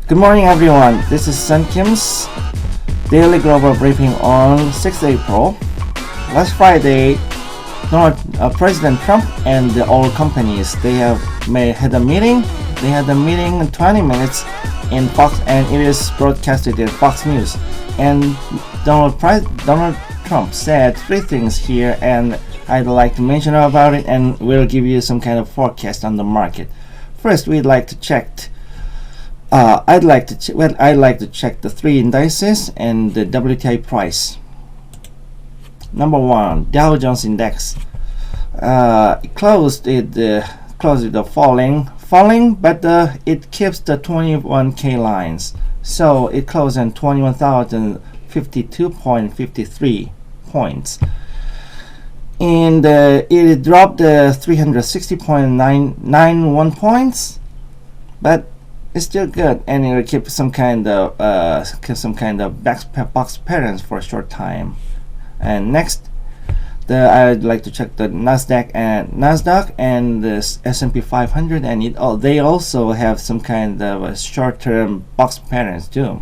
Good morning, everyone. This is Sun Kim's daily global briefing on 6th April. Last Friday, President Trump and the oil companies had a meeting. They had a meeting in 20 minutes in Fox, and it is broadcasted in Fox News. And Donald Trump said three things here, and I'd like to mention about it, and we'll give you some kind of forecast on the market. First, I'd like to check the three indices and the WTI price. Number one, Dow Jones Index. It closed falling, but it keeps the 21K lines. So it closed on 21,052.53 points. And it dropped 360.991 points, but it's still good, and it will keep some kind of box patterns for a short time. And next, I'd like to check the Nasdaq and the S&P 500, and they also have some kind of short-term box patterns too.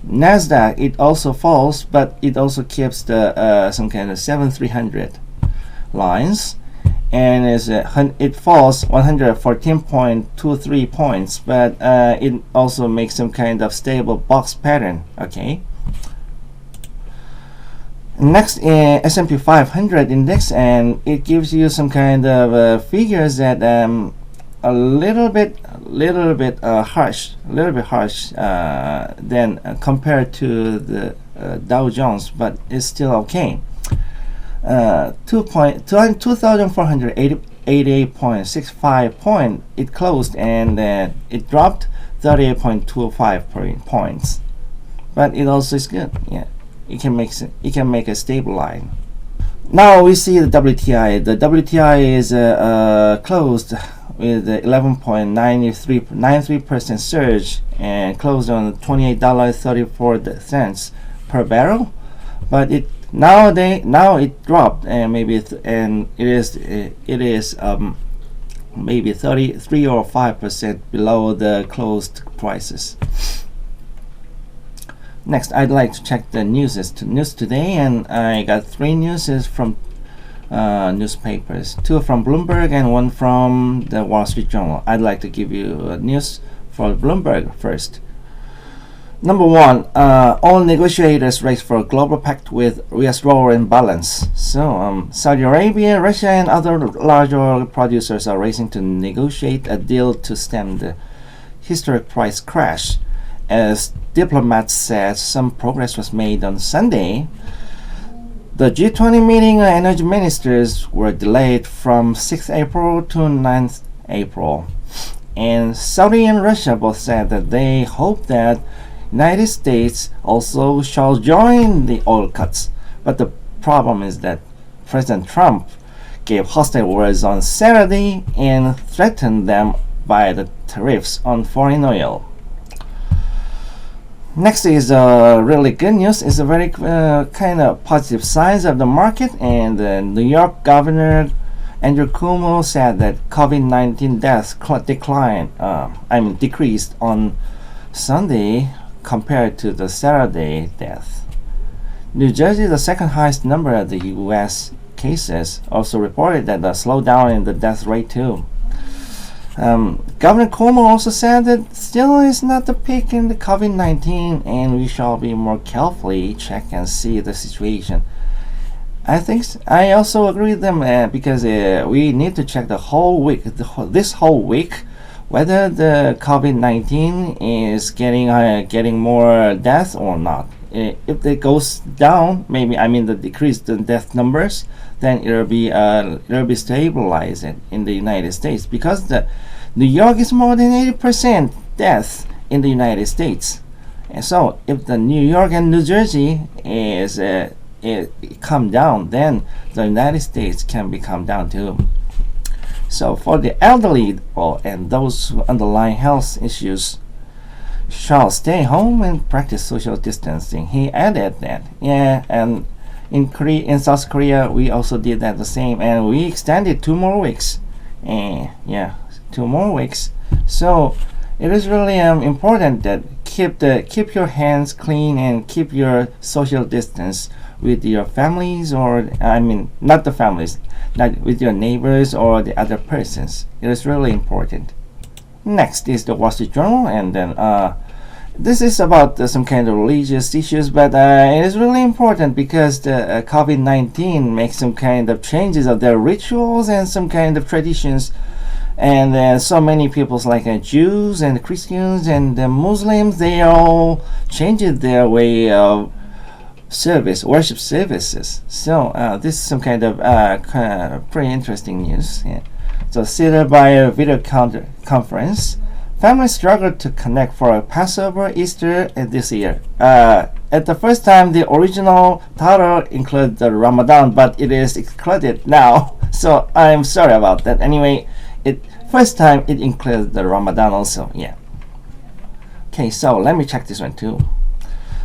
Nasdaq, it also falls, but it also keeps the some kind of 7,300 lines, and it falls 114.23 points, but it also makes some kind of stable box pattern. Okay. Next, S&P 500 index, and it gives you some kind of figures that a little bit harsh than compared to the Dow Jones, but it's still okay. 2,488.65 point it closed, and it dropped 38.25 points, but it also is good. Yeah, it can make a stable line. Now we see the WTI. The WTI is closed with 11.93% surge and closed on $28.34 per barrel, but now it dropped, and it is maybe 33 or 5% below the closed prices. Next, I'd like to check the news today, and I got three newses from newspapers, two from Bloomberg and one from the Wall Street Journal. I'd like to give you news for Bloomberg first. Number one, all negotiators race for a global pact with U.S. oil imbalance. So Saudi Arabia, Russia, and other large oil producers are racing to negotiate a deal to stem the historic price crash. As diplomats said, some progress was made on Sunday. The G20 meeting of energy ministers were delayed from 6th April to 9th April. And Saudi and Russia both said that they hope that United States also shall join the oil cuts. But the problem is that President Trump gave hostile words on Saturday and threatened them by the tariffs on foreign oil. Next is really good news. It's a very kind of positive signs of the market, and the New York Governor Andrew Cuomo said that COVID-19 deaths decreased on Sunday compared to the Saturday death. New Jersey, the second highest number of the U.S. cases, also reported that a slowdown in the death rate too. Governor Cuomo also said that still is not the peak in the COVID-19, and we shall be more carefully check and see the situation. I also agree with them because we need to check the whole week, this whole week, whether the COVID-19 is getting more deaths or not. If it goes down, the decrease in death numbers, then it'll be stabilized in the United States, because the New York is more than 80% death in the United States, and so if the New York and New Jersey come down, then the United States can come down too. So for the elderly and those who underlying health issues shall stay home and practice social distancing. He added that, and in South Korea we also did that the same, and we extended 2 more weeks. 2 more weeks. So It is really important that keep your hands clean and keep your social distance with your families, or not the families, not with your neighbors or the other persons. It is really important. Next is the Wall Street Journal, and then this is about some kind of religious issues, but it is really important because the COVID-19 makes some kind of changes of their rituals and some kind of traditions. And so many peoples like Jews and Christians and Muslims, they all changed their way of worship services. So this is some kind of pretty interesting news. Yeah. So seated by a video conference, families struggled to connect for a Passover, Easter this year. At the first time, the original title included the Ramadan, but it is excluded now. So I'm sorry about that. Anyway, first time it includes the Ramadan also. Yeah. Okay, so let me check this one too.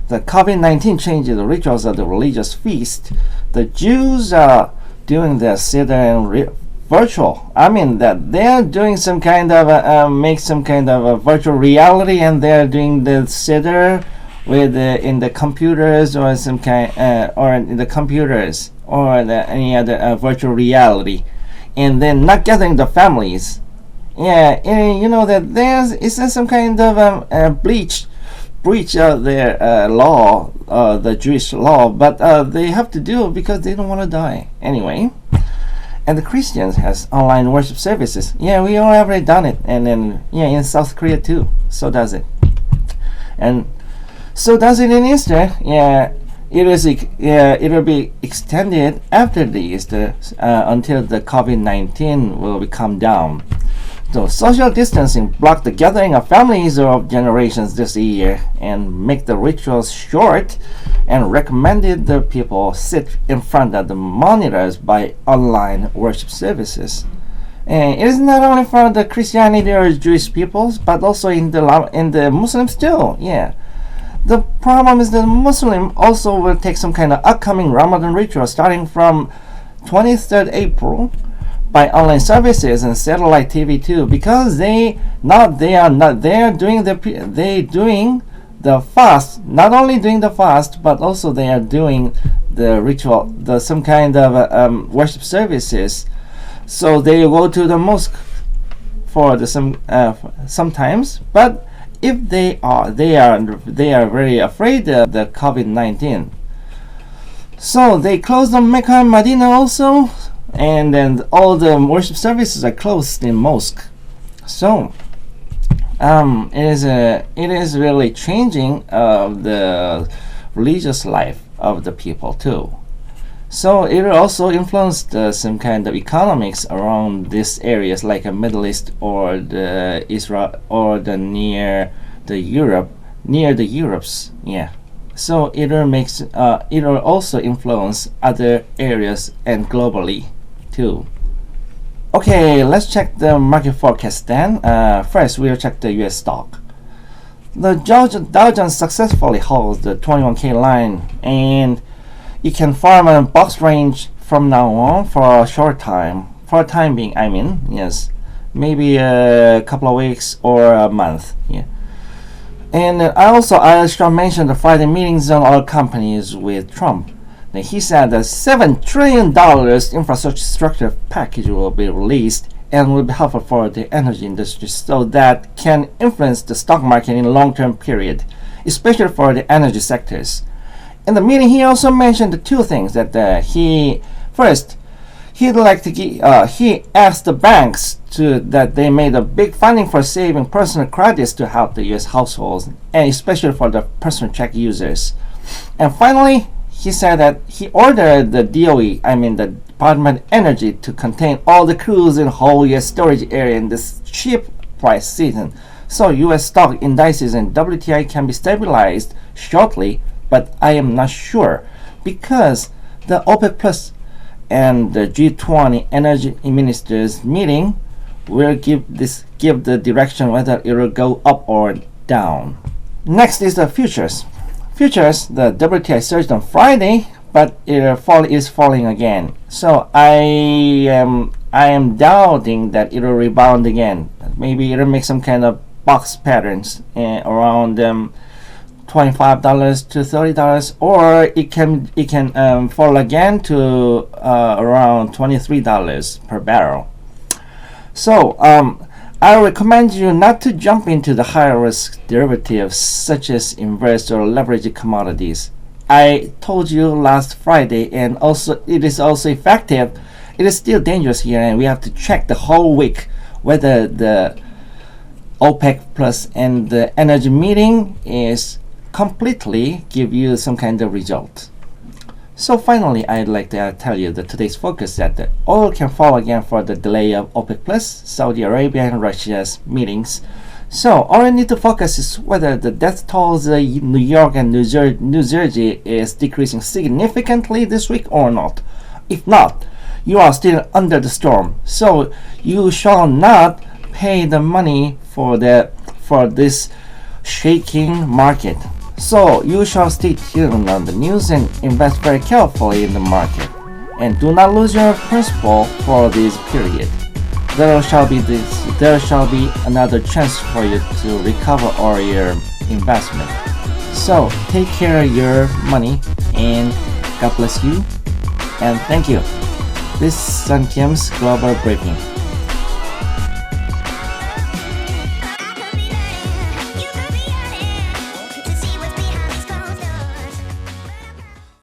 The COVID-19 changed the rituals of the religious feast. The Jews are doing their Siddur virtual. That they're doing some kind of make some kind of a virtual reality, and they're doing the Siddur with in the computers or some kind or in the computers or any other virtual reality, and then not gathering the families. Yeah, and you know that is some kind of breach of their law, the Jewish law, but they have to do it because they don't want to die anyway. And the Christians has online worship services. Yeah, we all already done it, and then in South Korea too. So does it, and so does it in Easter. Yeah, it will be extended after the Easter until the COVID-19 will come down. So social distancing blocked the gathering of families or of generations this year and make the rituals short, and recommended the people sit in front of the monitors by online worship services. And it is not only for the Christianity or Jewish peoples, but also in the Muslims too. Yeah. The problem is that Muslim also will take some kind of upcoming Ramadan ritual starting from 23rd April by online services and satellite TV too, because they are doing the fast, not only doing the fast, but also they are doing the ritual, some kind of worship services. So they go to the mosque for sometimes, but if they are very afraid of the COVID-19, so they close the Mecca and Medina also, and then all the worship services are closed in mosque. So it is really changing the religious life of the people too. So it will also influence some kind of economics around these areas like a Middle East or the Israel or the near the Europes. Yeah. So it will also influence other areas and globally too. Okay, let's check the market forecast then. First, we'll check the US stock. The Dow Jones successfully holds the 21K line, and you can farm a box range from now on for a short time. For a time being, yes. Maybe a couple of weeks or a month. Yeah. And I should mention the Friday meetings on oil companies with Trump. He said that $7 trillion infrastructure package will be released and will be helpful for the energy industry, so that can influence the stock market in a long-term period, especially for the energy sectors. In the meeting, he also mentioned the two things that he asked the banks that they made a big funding for saving personal credits to help the U.S. households, and especially for the personal check users. And finally, he said that he ordered the DOE, the Department of Energy, to contain all the crudes in whole U.S. storage area in this cheap price season. So U.S. stock indices and WTI can be stabilized shortly, but I am not sure, because the OPEC Plus and the G20 energy ministers meeting will give the direction whether it will go up or down. Next is the futures. Futures, the WTI surged on Friday, but it is falling again. So I am doubting that it will rebound again. Maybe it will make some kind of box patterns around $25 to $30, or it can fall again to around $23 per barrel. So I recommend you not to jump into the higher risk derivatives such as inverse or leveraged commodities. I told you last Friday, and also it is also effective. It is still dangerous here, and we have to check the whole week whether the OPEC Plus and the energy meeting is completely give you some kind of result. So finally, I'd like to tell you that today's focus that the oil can fall again for the delay of OPEC Plus, Saudi Arabia and Russia's meetings. So all I need to focus is whether the death tolls in New York and New Jersey is decreasing significantly this week or not. If not, you are still under the storm. So you shall not pay the money for this shaking market. So you shall stay tuned on the news and invest very carefully in the market, and do not lose your principal for this period. There shall be another chance for you to recover all your investment. So take care of your money, and God bless you, and thank you. This is Sun Kim's Global Briefing.